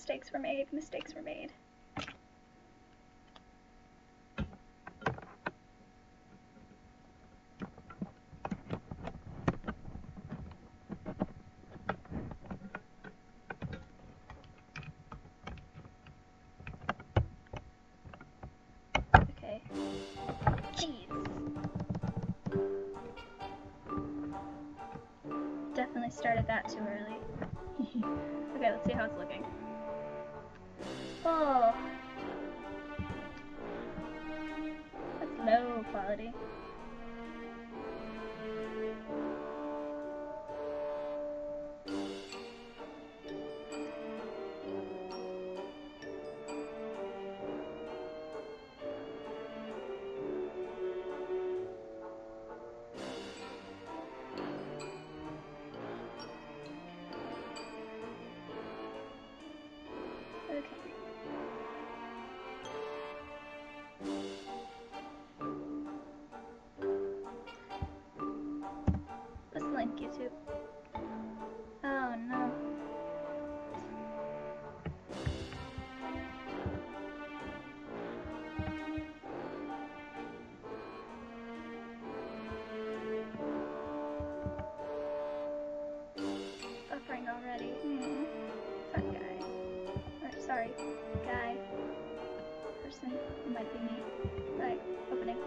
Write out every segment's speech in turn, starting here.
mistakes were made. Mistakes were made. Okay. Jeez. Definitely started that too early. Okay, let's see how it's looking. Oh. That's low quality. Link YouTube. Oh no. Buffering already. Fun guy. Or sorry, guy. Person. It might be me. Right, opening.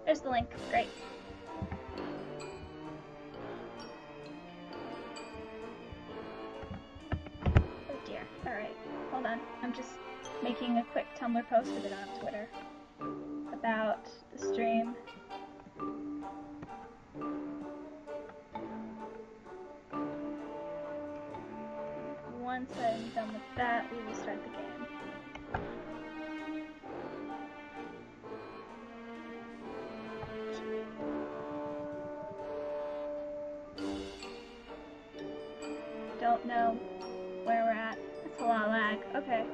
There's the link. Great. Alright, hold on. I'm just making a quick Tumblr post with it on Twitter about the stream. Once I'm done with that, we will start the game. Don't know where we're at. That's a lot of lag. Okay.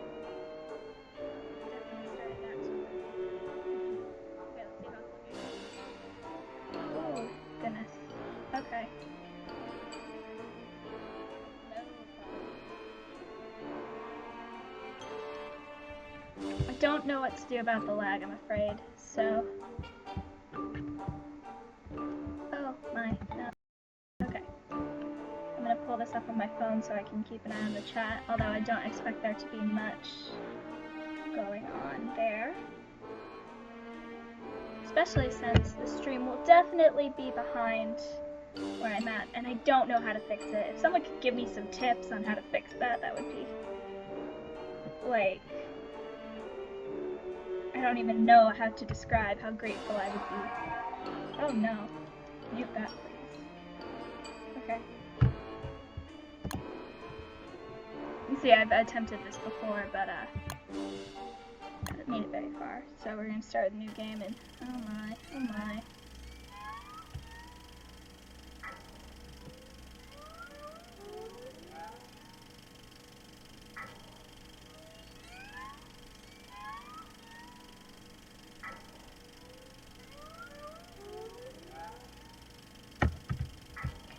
Oh, goodness. Okay. I don't know what to do about the lag, I'm afraid, so... Oh, my. No. Okay. I'm gonna pull this up on my phone so I can keep an eye on the chat, although I don't expect there to be much going on there. Especially since the stream will definitely be behind where I'm at, and I don't know how to fix it. If someone could give me some tips on how to fix that, that would be, like, I don't even know how to describe how grateful I would be. Oh no. Mute that, please. Okay. You see, I've attempted this before, but I haven't made it very far. So we're gonna start a new game, and oh my, oh my.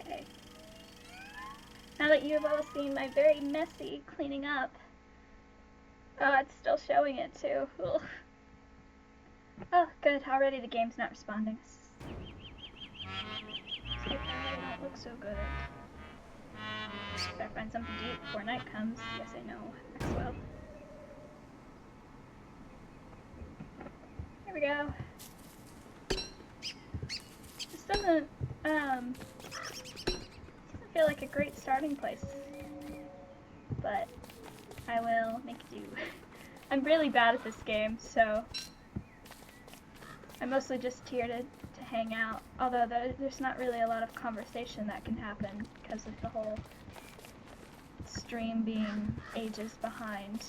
Okay. Now that you have all seen my very messy cleaning up, oh, it's still showing it too. Ugh. Oh, good. Already the game's not responding. It's like, they don't look so good. Better find something to eat before night comes. Yes, I know. Maxwell. Here we go. This doesn't feel like a great starting place, but I will make do. I'm really bad at this game, so I'm mostly just here to hang out, although there's not really a lot of conversation that can happen because of the whole stream being ages behind.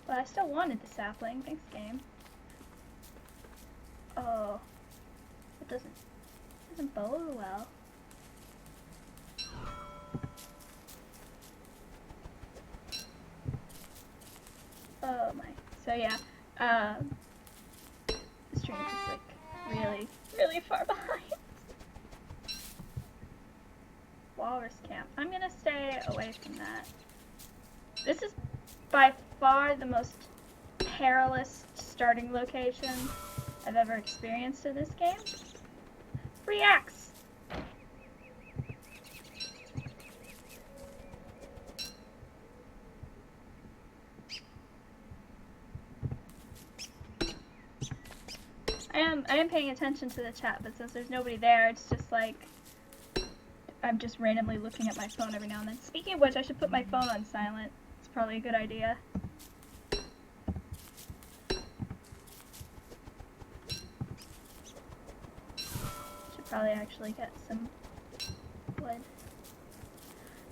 But I still wanted the sapling. Thanks, game. Oh, it doesn't bode well. Oh my. So yeah, the stream is just like really far behind. Walrus camp. I'm gonna stay stay away from that. This is by far the most perilous starting location I've ever experienced in this game. Free axe! I am paying attention to the chat, but since there's nobody there, it's just like I'm just randomly looking at my phone every now and then. Speaking of which, I should put my phone on silent. It's probably a good idea. Should probably actually get some wood.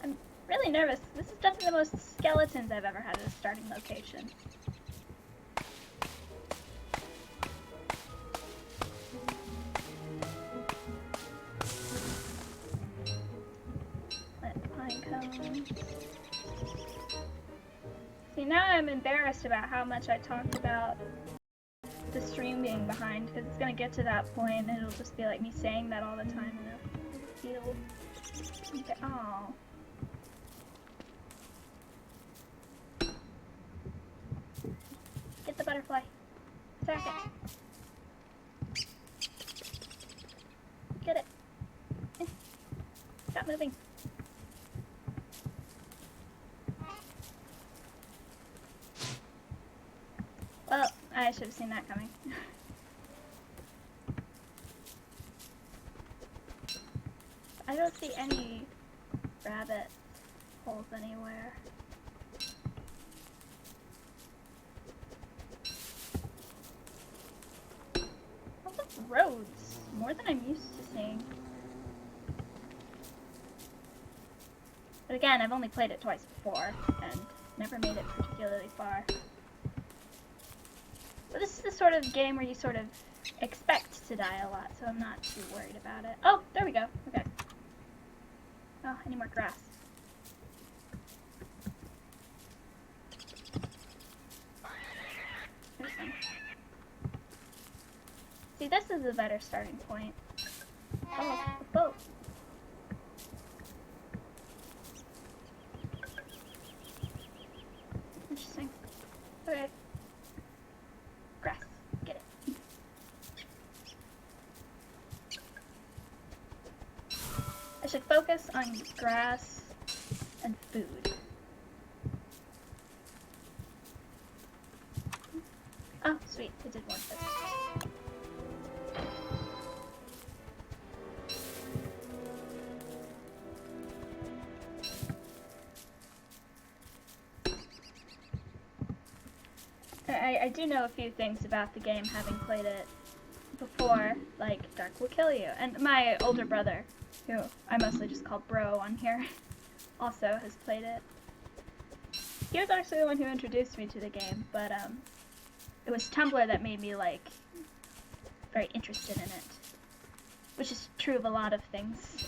I'm really nervous. This is definitely the most skeletons I've ever had at a starting location. See, now I'm embarrassed about how much I talked about the stream being behind, because it's going to get to that point and it'll just be like me saying that all the time in a field. Okay. Oh. Get the butterfly. Attack it. Get it. Stop moving. Well, I should have seen that coming. I don't see any rabbit holes anywhere. Lots of roads, more than I'm used to seeing. But again, I've only played it twice before, and never made it particularly far. But this is the sort of game where you sort of expect to die a lot, so I'm not too worried about it. Oh, there we go. Okay. Oh, I need more grass. There's some. See, this is a better starting point. Oh, a boat. Interesting. Okay. Grass. Get it. I should focus on grass and food. Oh, sweet. I did want this. I do know a few things about the game, having played it before, like Dark Will Kill You. And my older brother, who I mostly just call Bro on here, also has played it. He was actually the one who introduced me to the game, but it was Tumblr that made me, like, very interested in it. Which is true of a lot of things.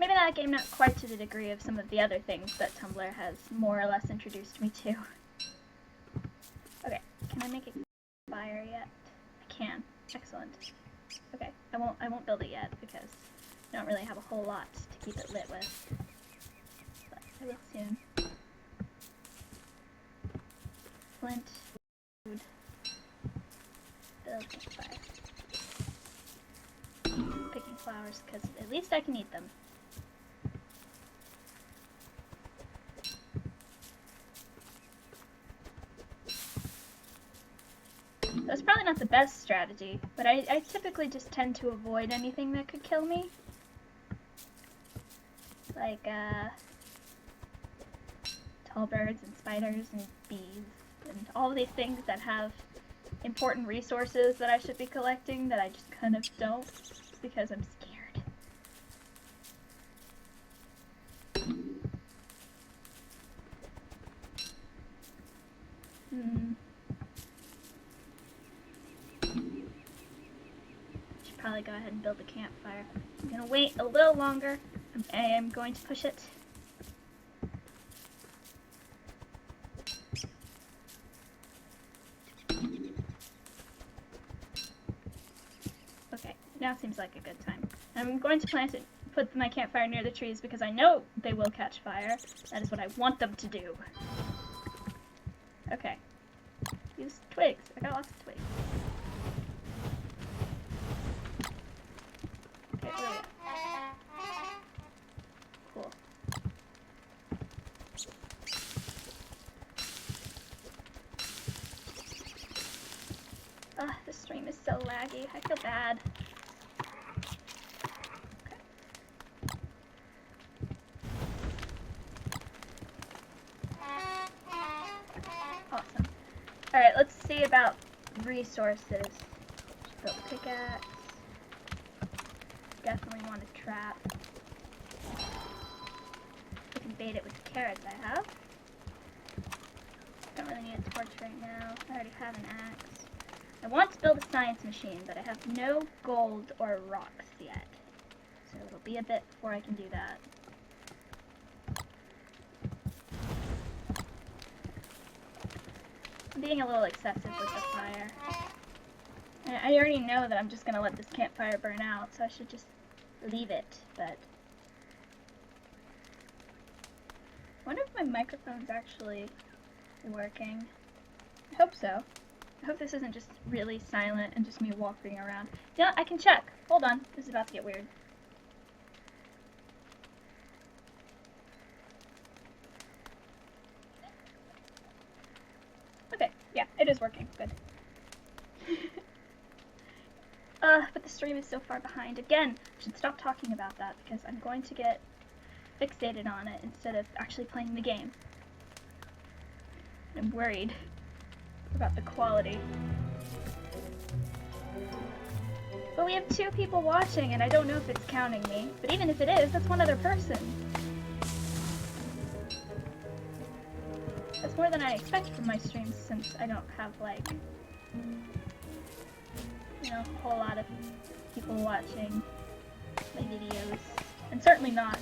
Maybe that game not quite to the degree of some of the other things that Tumblr has more or less introduced me to. Okay, can I make it fire yet? I can. Excellent. Okay, I won't build it yet because I don't really have a whole lot to keep it lit with. But I will soon. Flint, food, build campfire. Picking flowers because at least I can eat them. That's probably not the best strategy, but I typically just tend to avoid anything that could kill me. Like, tall birds and spiders and bees and all of these things that have important resources that I should be collecting that I just kind of don't because I'm scared. Probably go ahead and build a campfire. I'm gonna wait a little longer. I am going to push it. Okay, now seems like a good time. I'm going to plant it put my campfire near the trees because I know they will catch fire. That is what I want them to do. Okay. Use twigs. I got lots of twigs. Okay, where are we at? Cool. Ugh, this stream is so laggy. I feel bad. Awesome. Alright, let's see about resources. Build a pickaxe. Definitely want a trap. I can bait it with the carrots I have. Don't really need a torch right now. I already have an axe. I want to build a science machine, but I have no gold or rocks yet. So it'll be a bit before I can do that. I'm being a little excessive with the fire. I already know that I'm just going to let this campfire burn out, so I should just leave it, but... I wonder if my microphone's actually working. I hope so. I hope this isn't just really silent and just me walking around. You know what? I can check. Hold on. This is about to get weird. Okay. Yeah, it is working. Good. But the stream is so far behind. Again, I should stop talking about that because I'm going to get fixated on it instead of actually playing the game. I'm worried about the quality. But we have 2 people watching and I don't know if it's counting me. But even if it is, that's one other person. That's more than I expect from my streams since I don't have like, you know, a whole lot of people watching my videos. And certainly not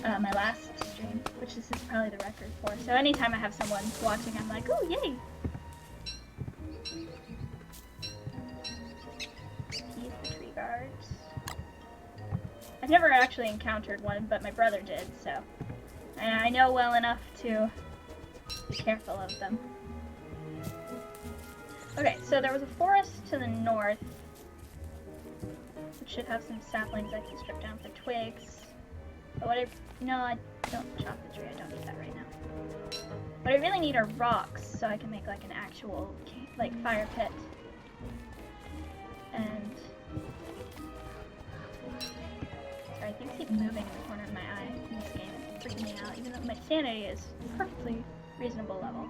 my last stream, which this is probably the record for. So anytime I have someone watching, I'm like, oh, yay! Use the tree guards. I've never actually encountered one, but my brother did, so I know well enough to be careful of them. Okay, so there was a forest to the north, which should have some saplings I can strip down for twigs. But what no, I don't chop the tree, I don't need that right now. What I really need are rocks, so I can make like an actual, like, fire pit. And, sorry, things keep moving in the corner of my eye in this game. It's freaking me out, even though my sanity is perfectly reasonable level.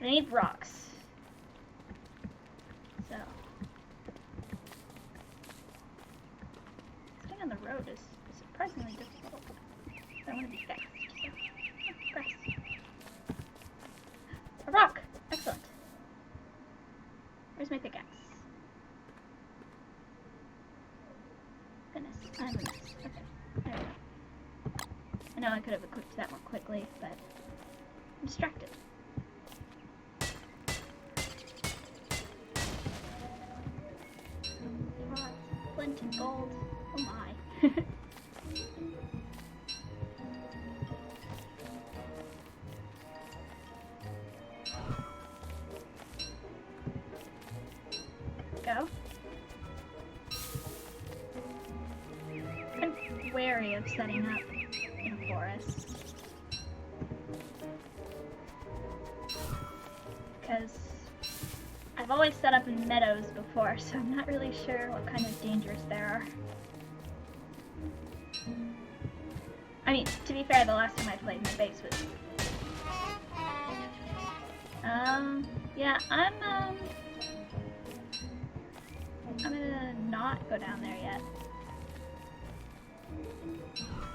I need rocks. So, staying on the road is surprisingly difficult. I want to be fast. So, press. A rock! Excellent. Where's my pickaxe? Goodness, I'm a mess. Okay, there we go. I know I could have equipped that more quickly, but I'm distracted. Flint and gold. Oh my. Go. I'm wary of setting up in a forest. Because I've always set up in meadows before, so I'm not really sure what kind of dangers there are. I mean, to be fair, the last time I played, my base was... yeah, I'm gonna not go down there yet.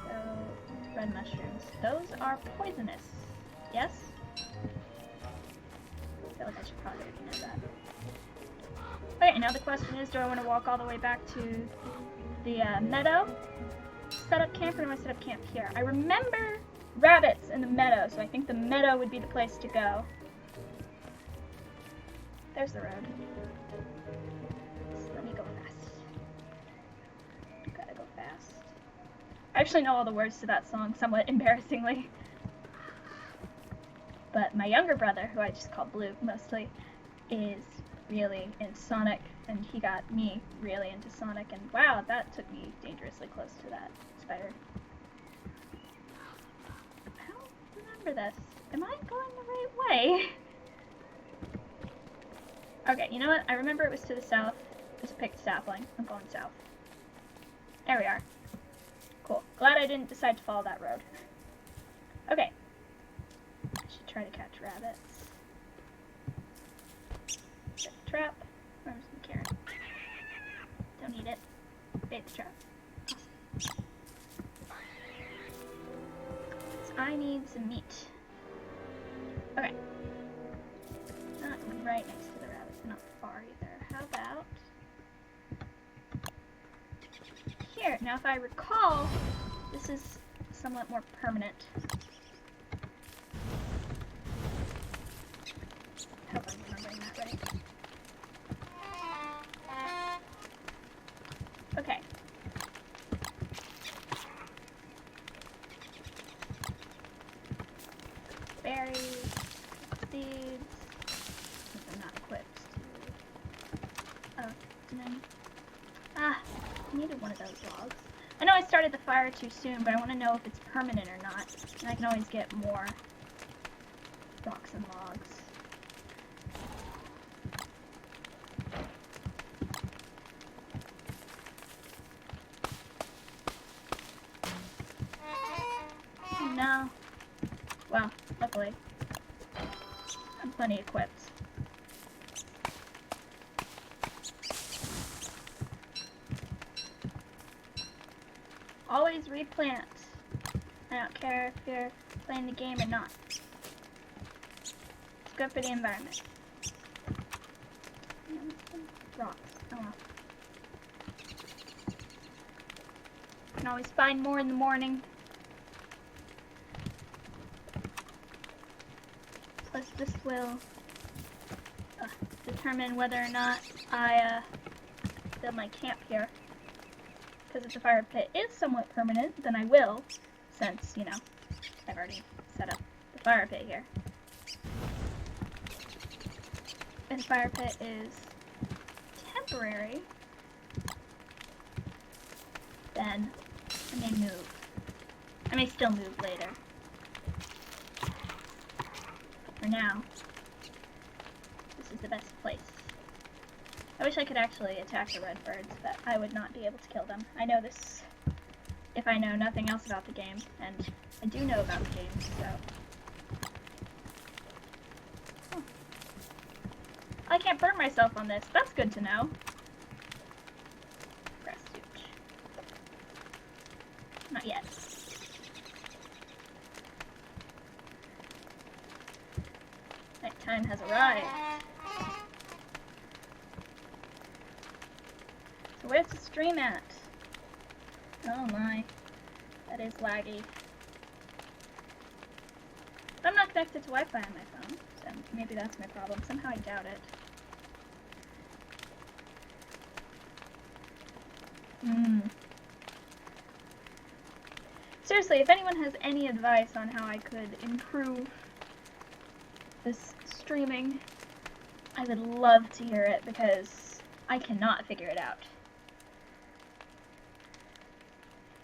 So, red mushrooms. Those are poisonous. Yes? I feel like I should probably already know that. Okay, now the question is, do I want to walk all the way back to the meadow, set up camp, or do I set up camp here? I remember rabbits in the meadow, so I think the meadow would be the place to go. there's the road. So let me go fast. Gotta go fast. I actually know all the words to that song, somewhat embarrassingly. But my younger brother, who I just call Blue mostly, is really into Sonic, and he got me really into Sonic, and wow, that took me dangerously close to that spider. I don't remember this. Am I going the right way? Okay, you know what? I remember it was to the south. Just picked sapling. I'm going south. There we are. Cool. Glad I didn't decide to follow that road. Okay. I should try to catch rabbits. Set the trap. Where's the carrot? Don't eat it. Bait the trap. Awesome. So I need some meat. Okay. Not right next to the rabbit, but not far either. How about here? Now, if I recall, this is somewhat more permanent. Hope I'm remembering that right. Okay. Berries, seeds. I'm not equipped to. Oh, and then. I needed one of those logs. I know I started the fire too soon, but I want to know if it's permanent or not. And I can always get more rocks and logs. Oh no. Well, luckily, I'm plenty equipped. Always replant. I don't care if you're playing the game or not. It's good for the environment. Rocks. Oh well. You can always find more in the morning. Plus this will determine whether or not I build my camp here. Because if the fire pit is somewhat permanent, then I will, since, you know, I've already set up the fire pit here. If the fire pit is temporary, then I may move. I may still move later. But for now, this is the best place. I wish I could actually attack the red birds, but I would not be able to kill them. I know this if I know nothing else about the game, and I do know about the game, so. Oh. I can't burn myself on this. That's good to know. Grass suit. Not yet. Nighttime has arrived. Where's the stream at? Oh my. That is laggy. I'm not connected to Wi-Fi on my phone, so maybe that's my problem. Somehow I doubt it. Seriously, if anyone has any advice on how I could improve this streaming, I would love to hear it because I cannot figure it out.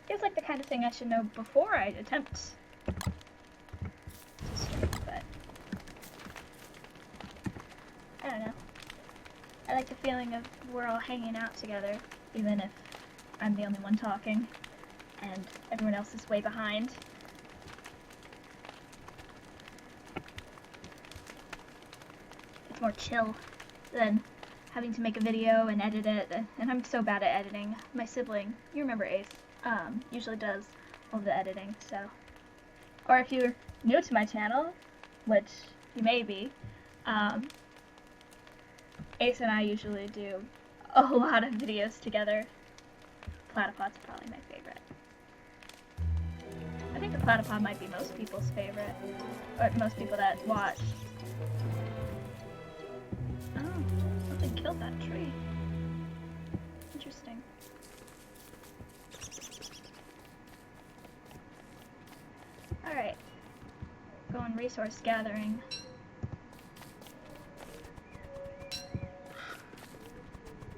Feels like the kind of thing I should know before I attempt to stream, but I don't know. I like the feeling of we're all hanging out together, even if I'm the only one talking and everyone else is way behind. It's more chill than having to make a video and edit it, and I'm so bad at editing. My sibling, you remember Ace, usually does all the editing, so. Or if you're new to my channel, which you may be, Ace and I usually do a lot of videos together. Platypod's probably my favorite. I think the platypod might be most people's favorite, or most people that watch. Oh. Alright. Going resource gathering.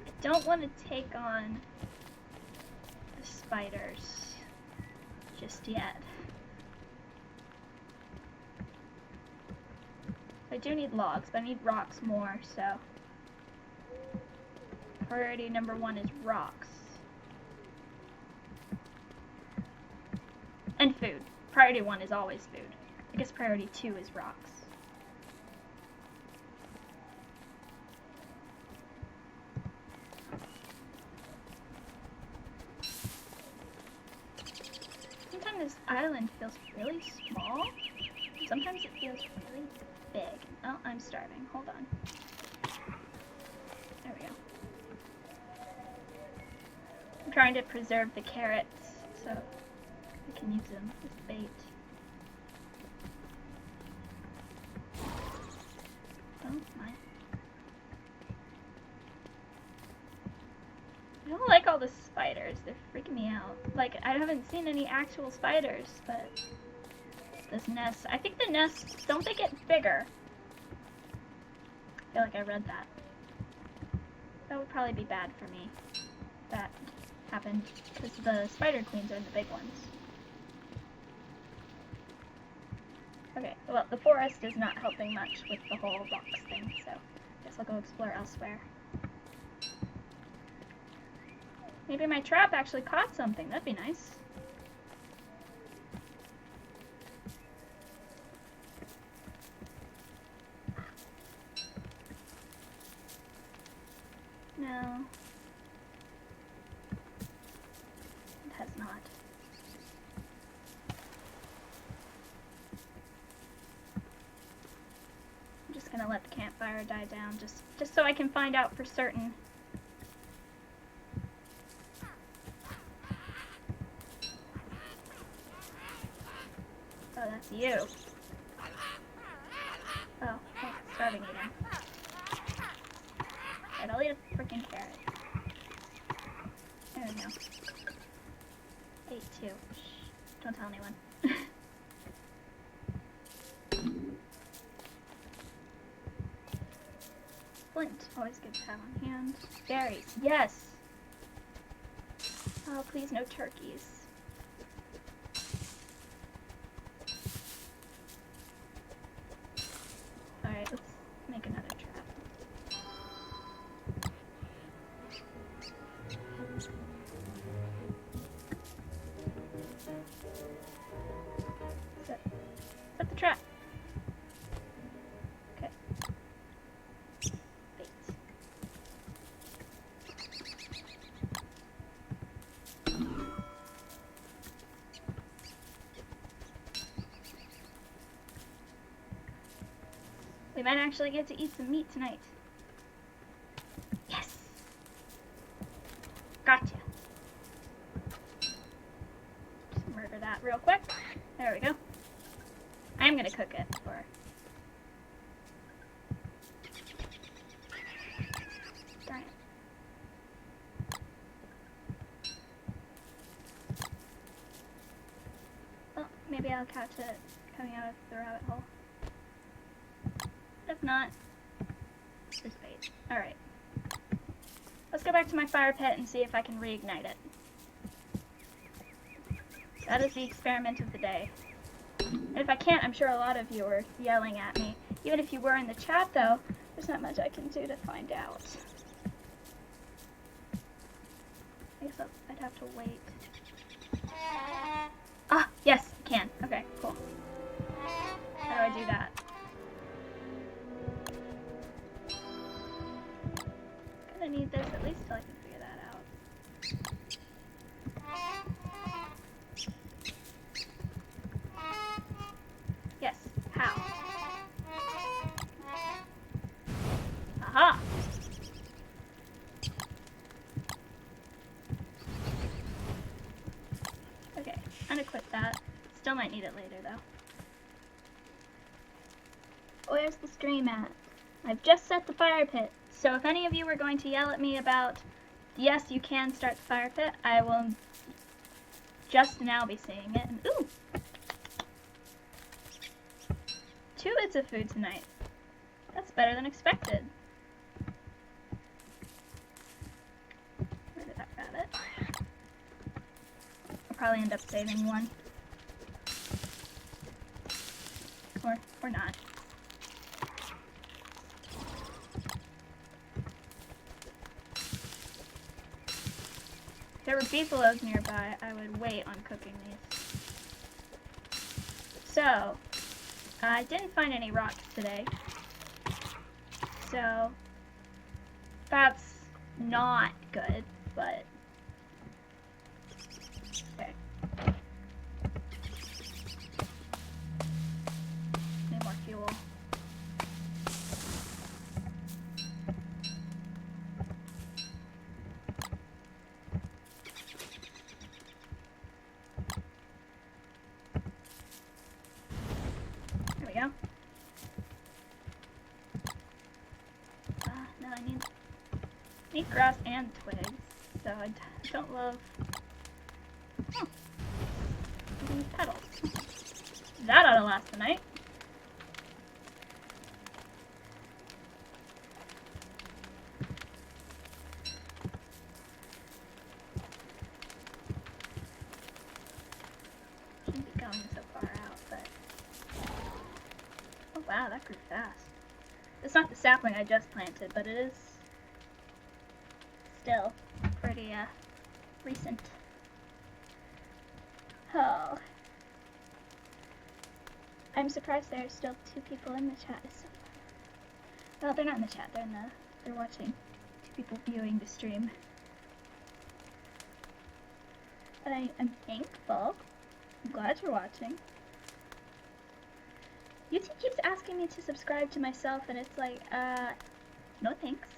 I don't want to take on the spiders just yet. I do need logs, but I need rocks more, so priority number 1 is rocks. And food. Priority 1 is always food. I guess priority 2 is rocks. Sometimes this island feels really small. Sometimes it feels really big. Oh, I'm starving. Hold on. There we go. I'm trying to preserve the carrots so I can use them as bait. Oh my. I don't like all the spiders. They're freaking me out. Like, I haven't seen any actual spiders, but this nest, I think the nests, don't they get bigger? I feel like I read that. That would probably be bad for me. That happened, because the spider queens are the big ones. Okay, well, the forest is not helping much with the whole box thing, so I guess I'll go explore elsewhere. Maybe my trap actually caught something. That'd be nice. No. It has not. I'm just gonna let the campfire die down just so I can find out for certain. Oh, that's you. Oh, it's starving again. Alright, I'll eat a freaking carrot. There we go. Ate 2. Shh. Don't tell anyone. Flint, always good to have on hand. Berries, yes! Oh, please no turkeys. Alright, let's make another trap. Set the trap. Okay. Bait. We might actually get to eat some meat tonight. Yes! Gotcha. Just murder that real quick. There we go. I'm gonna cook it for... Darn it. Well, maybe I'll catch it coming out of the rabbit hole. If not, just bait. Alright. Let's go back to my fire pit and see if I can reignite it. That is the experiment of the day. And if I can't, I'm sure a lot of you are yelling at me. Even if you were in the chat, though, there's not much I can do to find out. I guess I'd have to wait. Ah, yes, I can. Okay, cool. How do I do that? I need this at least till I can figure that out. Yes, how? Aha! Okay, unequip that. Still might need it later though. Where's the stream at? I've just set the fire pit. So if any of you are going to yell at me about, yes, you can start the fire pit, I will just now be saying it. And, ooh! pizza food tonight. That's better than expected. Where did that rabbit? I'll probably end up saving one. Or not. If there were beefaloes nearby, I would wait on cooking these. So, I didn't find any rocks today. So, that's not good, but... Okay. Need more fuel. There we go. No, I need grass and twigs, so I don't love these petals. That ought to last the night. Shouldn't be going so far out, but... Oh wow, that grew fast. It's not the sapling I just planted, but it is still pretty recent. Oh. I'm surprised there are still 2 people in the chat. It's so fun. Well, they're not in the chat, they're watching. 2 people viewing the stream. But I'm thankful. I'm glad you're watching. YouTube keeps asking me to subscribe to myself, and it's like, no thanks.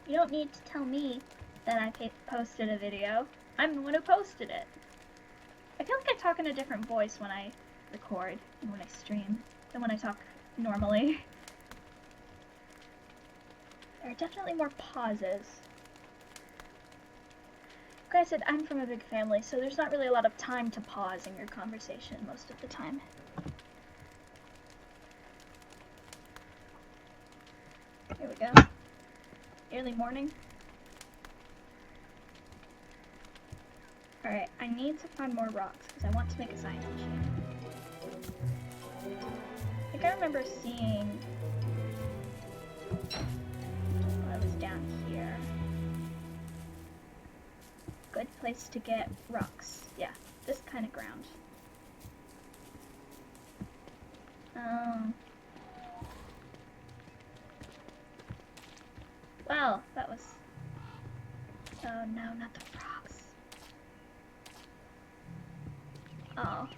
You don't need to tell me that I posted a video. I'm the one who posted it. I feel like I talk in a different voice when I record and when I stream than when I talk normally. There are definitely more pauses. Granted, I'm from a big family, so there's not really a lot of time to pause in your conversation most of the time. Here we go. Early morning. Alright, I need to find more rocks because I want to make a science machine. I think I remember seeing when I was down here. Good place to get rocks. Yeah, this kind of ground. Well, that was... Oh no, not the rocks. Oh.